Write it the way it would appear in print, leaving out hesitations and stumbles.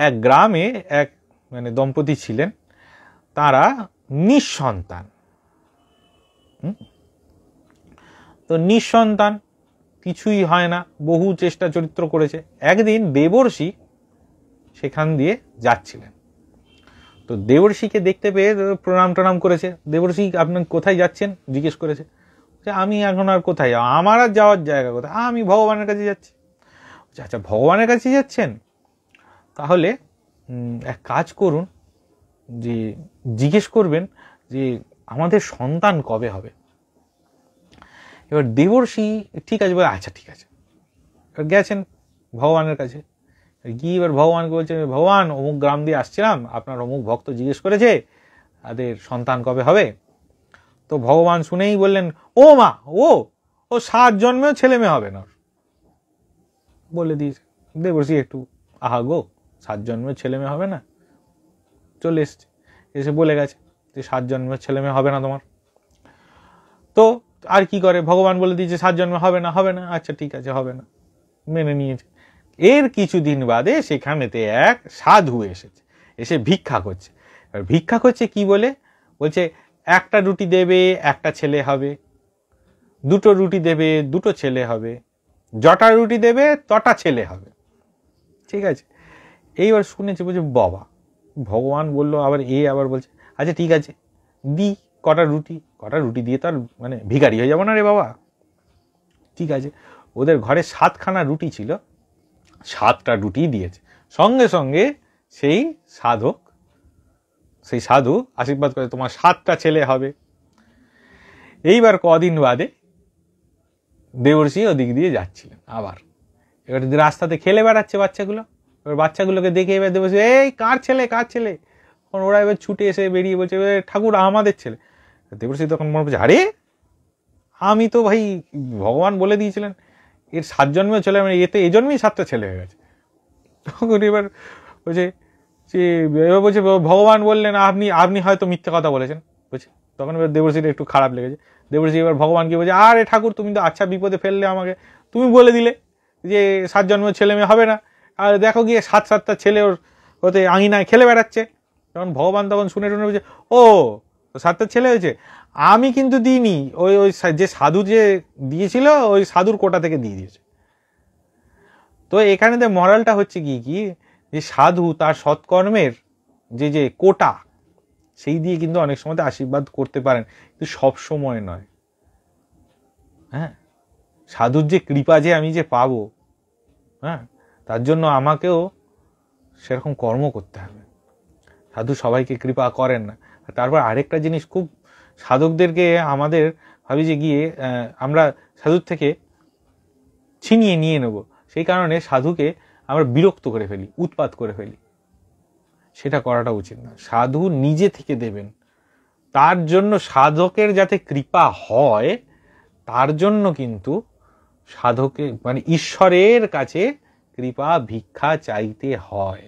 এক গ্রামে এক মানে দম্পতি ছিলেন, তারা নিঃসন্তান। তো নিঃসন্তান, কিছুই হয় না, বহু চেষ্টা চরিত্র করেছে। একদিন দেবর্ষি সেখান দিয়ে যাচ্ছিলেন, তো দেবর্ষিকে দেখতে পেয়ে প্রণাম টনাম করেছে। দেবর্ষি আপনি কোথায় যাচ্ছেন জিজ্ঞেস করেছে। আমি এখন আর কোথায় যাবো, আমার আর যাওয়ার জায়গা কোথায়, আমি ভগবানের কাছে যাচ্ছি। আচ্ছা, ভগবানের কাছে যাচ্ছেন, তাহলে এক কাজ করুন, যে জিজ্ঞেস করবেন যে আমাদের সন্তান কবে হবে। এবার দেবর্ষি ঠিক আছে বলে, আচ্ছা ঠিক আছে। এবার গেছেন ভগবানের কাছে, গিয়ে এবার ভগবানকে বলছে, ভগবান অমুক গ্রাম দিয়ে আসছিলাম, আপনার অমুক ভক্ত জিজ্ঞেস করেছে তাদের সন্তান কবে হবে। তো ভগবান শুনেই বললেন, ও মা, ও 7 জন্মেও ছেলে মেয়ে হবে না, বলে দিয়েছে। দেবর্ষি একটু আহা গো, 7 জন্মেও ছেলে মেয়ে হবে না, চলে এসছে, এসে বলে গেছে যে 7 জন্মের ছেলে মেয়ে হবে না তোমার। তো আর কি করে, ভগবান বলে দিয়েছে 7 জন্মে হবে না, হবে না, আচ্ছা ঠিক আছে হবে না, মেনে নিয়েছে। এর কিছুদিন বাদে সেখানেতে এক সাধু এসেছে, এসে ভিক্ষা করছে। ভিক্ষা করছে কি বলে, বলছে একটা রুটি দেবে একটা ছেলে হবে, 2টো রুটি দেবে 2টো ছেলে হবে, যটা রুটি দেবে তটা ছেলে হবে। ঠিক আছে, এইবার শুনেছে, বলছে বাবা, ভগবান বললো আবার আবার বলছে আচ্ছা ঠিক আছে দি, কটা রুটি দিয়ে তো আর মানে ভিখারি হয়ে যাবো না রে বাবা। ঠিক আছে, ওদের ঘরে 7খানা রুটি ছিল, 7টা রুটি দিয়েছে। সঙ্গে সঙ্গে সেই সাধু আশীর্বাদ করে, তোমার 7টা ছেলে হবে। এইবার কদিন বাদে দেবর্ষি ওদিক দিয়ে যাচ্ছিলেন আবার, এবার রাস্তাতে খেলে বেড়াচ্ছে বাচ্চাগুলো। এবার বাচ্চাগুলোকে দেখে এবার দেবর্ষি, এই কার ছেলে কার ছেলে, ওরা এবার ছুটে এসে বেরিয়ে বলছে, ঠাকুর আমাদের ছেলে। দেবর্ষি তখন মনে করছে, আরে আমি তো ভাই ভগবান বলে দিয়েছিলেন এর 7 জন্মেও ছেলে, এতে এই জন্মেই 7টা ছেলে হয়ে গেছে। তখন এবার বলছে ভগবান বললেন আপনি হয়তো মিথ্যে কথা বলেছেন বলছে। তখন এবার দেবর্ষির একটু খারাপ লেগেছে। দেবর্ষি এবার ভগবানকে বলছে, আরে ঠাকুর তুমি তো আচ্ছা বিপদে ফেললে আমাকে, তুমি বলে দিলে যে 7 জন্মের ছেলে মেয়ে হবে না, আর দেখো গিয়ে 7টা ছেলে ওতে আঙিনায় খেলে বেড়াচ্ছে। তখন ভগবান তখন শুনে বলছে, ও 7টা ছেলে হয়েছে, আমি কিন্তু দিইনি, ওই যে সাধু যে দিয়েছিল ওই সাধুর কোটা থেকে দিয়ে দিয়েছে। তো এখানে মরালটা হচ্ছে কি যে সাধু তার সৎকর্মের যে কোটা সেই দিয়ে কিন্তু অনেক সময় আশীর্বাদ করতে পারেন, কিন্তু সব সময় নয়। হ্যাঁ, সাধুর যে কৃপা যে আমি যে পাবো, হ্যাঁ, তার জন্য আমাকেও সেরকম কর্ম করতে হবে। সাধু সবাইকে কৃপা করেন না। তারপর আরেকটা জিনিস, খুব সাধকদেরকে আমাদের ভাবি যে গিয়ে আমরা সাধুর থেকে ছিনিয়ে নিয়ে নেব, সেই কারণে সাধুকে আমরা বিরক্ত করে ফেলি, উৎপাত করে ফেলি। সেটা করাটা উচিত না। সাধু নিজে থেকে দেবেন, তার জন্য সাধকের যাতে কৃপা হয়, তার জন্য কিন্তু সাধকে মানে ঈশ্বরের কাছে কৃপা ভিক্ষা চাইতে হয়।